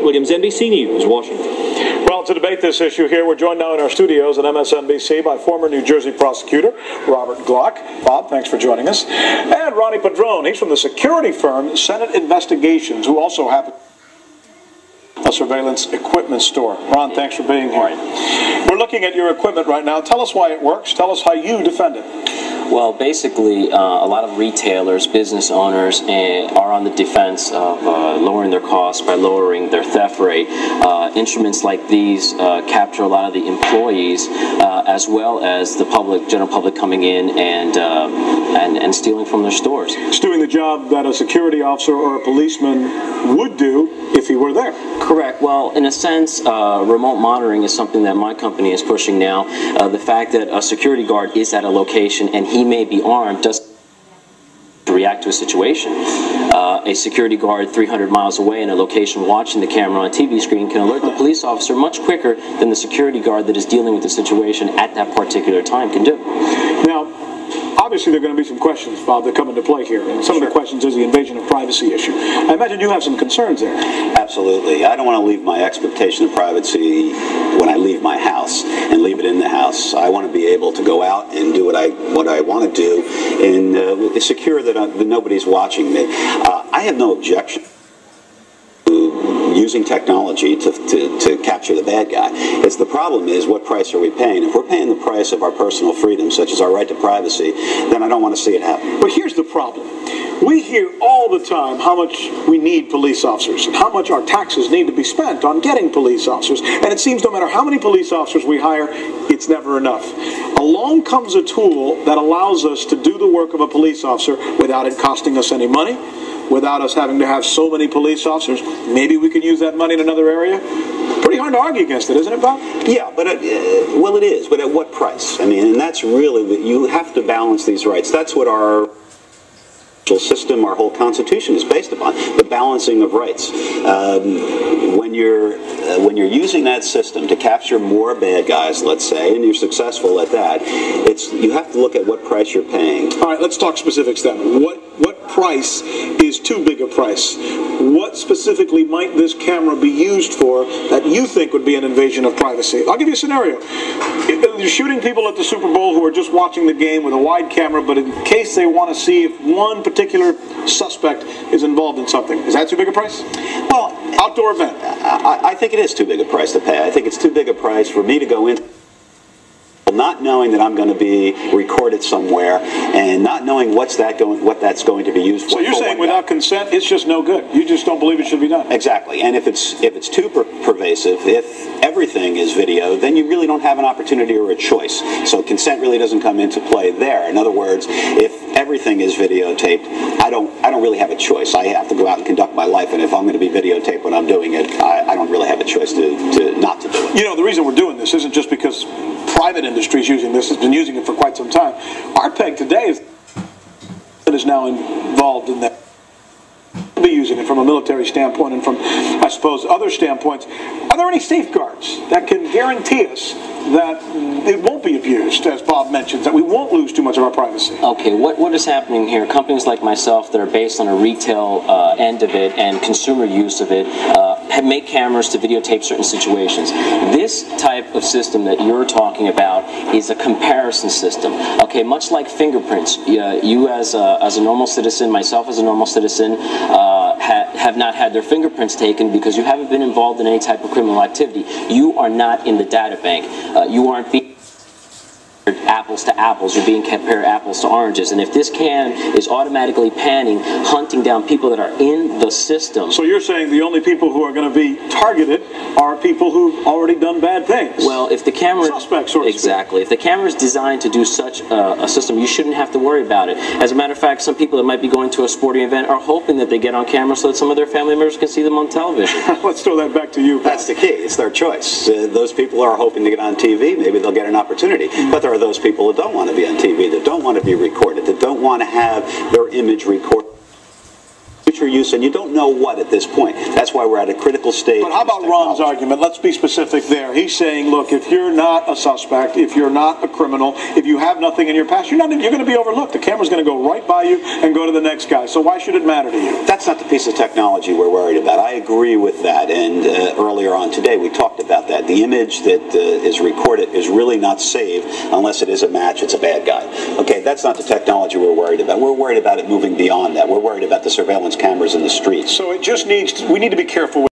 Pete Williams, NBC News, Washington. Well, to debate this issue here, we're joined now in our studios at MSNBC by former New Jersey prosecutor Robert Gluck. Bob, thanks for joining us. And Ronnie Padron, he's from the security firm Senate Investigations, who also happens a surveillance equipment store. Ron, thanks for being here. We're looking at your equipment right now. Tell us why it works. Tell us how you defend it. Well, basically, a lot of retailers, business owners, are on the defense of lowering their costs by lowering their theft rate. Instruments like these capture a lot of the employees, as well as the public, general public, coming in and stealing from their stores. It's doing the job that a security officer or a policeman would do if he were there. Correct. Well, in a sense, remote monitoring is something that my company is pushing now. The fact that a security guard is at a location and he may be armed doesn't react to a situation. A security guard 300 miles away in a location watching the camera on a TV screen can alert the police officer much quicker than the security guard that is dealing with the situation at that particular time can do. Now, obviously there are going to be some questions, Bob, that come into play here. And some of the questions is the invasion of privacy issue. I imagine you have some concerns there. Absolutely. I don't want to leave my expectation of privacy when I leave my house and leave it in the house. I want to be able to go out and do what I want to do and secure that nobody's watching me. I have no objection to using technology to capture the bad guy. The problem is, what price are we paying? If we're paying the price of our personal freedom, such as our right to privacy, then I don't want to see it happen. But here's the problem. We hear all the time how much we need police officers and how much our taxes need to be spent on getting police officers. And it seems no matter how many police officers we hire, it's never enough. Along comes a tool that allows us to do the work of a police officer without it costing us any money, without us having to have so many police officers. Maybe we can use that money in another area. Pretty hard to argue against it, isn't it, Bob? Yeah, but well, it is. But at what price? I mean, and that's really, you have to balance these rights. That's what our system, our whole Constitution is based upon, the balancing of rights. When you're using that system to capture more bad guys, let's say, and you're successful at that, you have to look at what price you're paying. All right, let's talk specifics then. What price is too big a price? What specifically might this camera be used for that you think would be an invasion of privacy? I'll give you a scenario. You're shooting people at the Super Bowl who are just watching the game with a wide camera, but in case they want to see if one particular suspect is involved in something. Is that too big a price? Well, outdoor event. I think it is too big a price to pay. I think it's too big a price for me to go in, not knowing that I'm going to be recorded somewhere, and not knowing what that's going to be used for. So you're saying without consent, it's just no good. You just don't believe it should be done. Exactly. And if it's too pervasive, if everything is video, then you really don't have an opportunity or a choice. So consent really doesn't come into play there. In other words, if everything is videotaped, I don't really have a choice. I have to go out and conduct my life, and if I'm going to be videotaped when I'm doing it, I don't really have a choice to not to do it. You know, the reason we're doing this isn't just because private industry is using this, has been using it for quite some time. Our peg today is now involved in that. We'll be using it from a military standpoint and from, I suppose, other standpoints. Are there any safeguards that can guarantee us that it won't be abused, as Bob mentioned, that we won't lose too much of our privacy? Okay, what is happening here? Companies like myself that are based on a retail end of it and consumer use of it make cameras to videotape certain situations. This type of system that you're talking about is a comparison system. Okay, much like fingerprints, you as a normal citizen, myself as a normal citizen, have not had their fingerprints taken because you haven't been involved in any type of criminal activity. You are not in the data bank. You aren't being apples to apples. You're being compared apples to oranges. And if this cam is automatically panning, hunting down people that are in the system. So you're saying the only people who are going to be targeted are people who've already done bad things? Well, if the camera... Suspects, sort of. Exactly. If the camera is designed to do such a system, you shouldn't have to worry about it. As a matter of fact, some people that might be going to a sporting event are hoping that they get on camera so that some of their family members can see them on television. Let's throw that back to you. That's the key. It's their choice. Those people are hoping to get on TV. Maybe they'll get an opportunity. But there are those people that don't want to be on TV, that don't want to be recorded, that don't want to have their image recorded. for use, and you don't know what at this point. That's why we're at a critical stage. But how about Ron's argument? Let's be specific there. He's saying, look, if you're not a suspect, if you're not a criminal, if you have nothing in your past, you're going to be overlooked. The camera's going to go right by you and go to the next guy. So why should it matter to you? That's not the piece of technology we're worried about. I agree with that. And earlier on today, we talked about that. The image that is recorded is really not saved unless it is a match. It's a bad guy. Okay, that's not the technology we're worried about. We're worried about it moving beyond that. We're worried about the surveillance cameras in the streets. So we need to be careful with